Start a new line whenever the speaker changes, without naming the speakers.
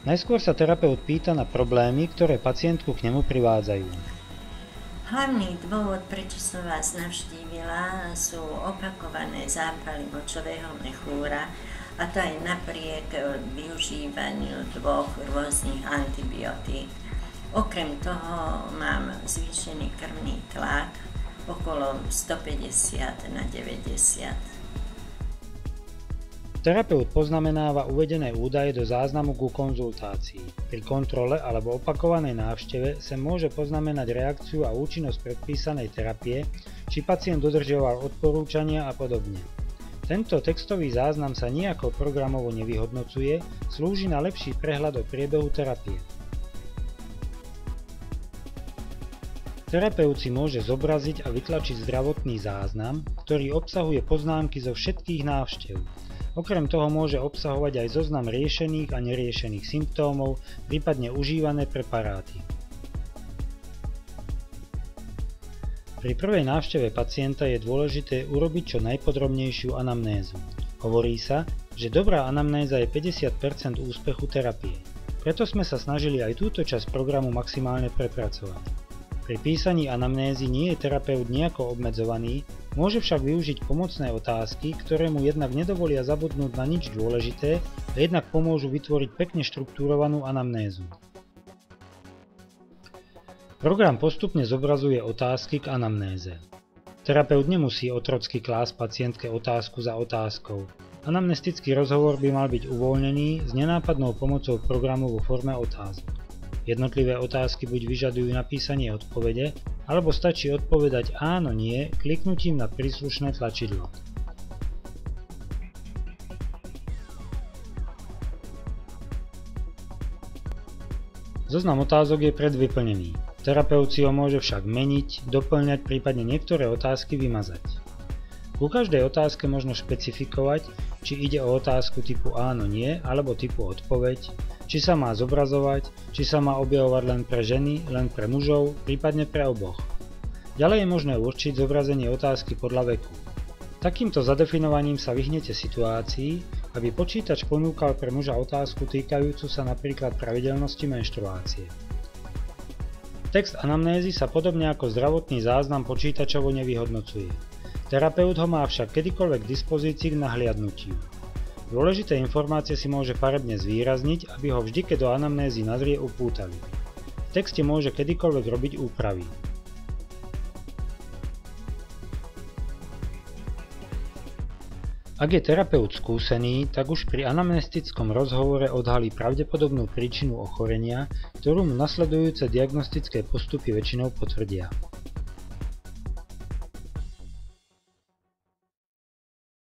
Najskôr sa terapeut pýta na problémy, ktoré pacientku k nemu privádzajú.
Hlavný dôvod, prečo som vás navštívila, sú opakované zápaly močového mechúra, a to aj napriek využívaniu 2 rôznych antibiotík. Okrem toho mám zvýšený krvný tlak okolo 150 na 90.
Terapeut poznamenáva uvedené údaje do záznamu ku konzultácii. Pri kontrole alebo opakovanej návšteve sa môže poznamenať reakciu a účinnosť predpísanej terapie, či pacient dodržiaval odporúčania a podobne. Tento textový záznam sa nijako programovo nevyhodnocuje, slúži na lepší prehľad o priebehu terapie. Terapeut si môže zobraziť a vytlačiť zdravotný záznam, ktorý obsahuje poznámky zo všetkých návštev. Okrem toho môže obsahovať aj zoznam riešených a neriešených symptómov, prípadne užívané preparáty. Pri prvej návšteve pacienta je dôležité urobiť čo najpodrobnejšiu anamnézu. Hovorí sa, že dobrá anamnéza je 50% úspechu terapie. Preto sme sa snažili aj túto časť programu maximálne prepracovať. Pri písaní anamnézy nie je terapeut nejako obmedzovaný, môže však využiť pomocné otázky, ktoré mu jednak nedovolia zabudnúť na nič dôležité a jednak pomôžu vytvoriť pekne štruktúrovanú anamnézu. Program postupne zobrazuje otázky k anamnéze. Terapeut nemusí otrocky klásť pacientke otázku za otázkou. Anamnestický rozhovor by mal byť uvoľnený s nenápadnou pomocou programu vo forme otázok. Jednotlivé otázky buď vyžadujú napísanie odpovede, alebo stačí odpovedať áno, nie kliknutím na príslušné tlačidlo. Zoznam otázok je predvyplnený. Terapeut si ho môže však meniť, doplňať, prípadne niektoré otázky vymazať. Ku každej otázke možno špecifikovať, či ide o otázku typu áno, nie, alebo typu odpoveď, či sa má zobrazovať, či sa má objavovať len pre ženy, len pre mužov, prípadne pre oboch. Ďalej je možné určiť zobrazenie otázky podľa veku. Takýmto zadefinovaním sa vyhnete situácii, aby počítač ponúkal pre muža otázku týkajúcu sa napríklad pravidelnosti menštruácie. Text anamnézy sa podobne ako zdravotný záznam počítačovo nevyhodnocuje. Terapeut ho má však kedykoľvek k dispozícii k nahliadnutiu. Dôležité informácie si môže farebne zvýrazniť, aby ho vždy, keď do anamnézy nazrie, upútali. V texte môže kedykoľvek robiť úpravy. Ak je terapeut skúsený, tak už pri anamnestickom rozhovore odhalí pravdepodobnú príčinu ochorenia, ktorú mu nasledujúce diagnostické postupy väčšinou potvrdia.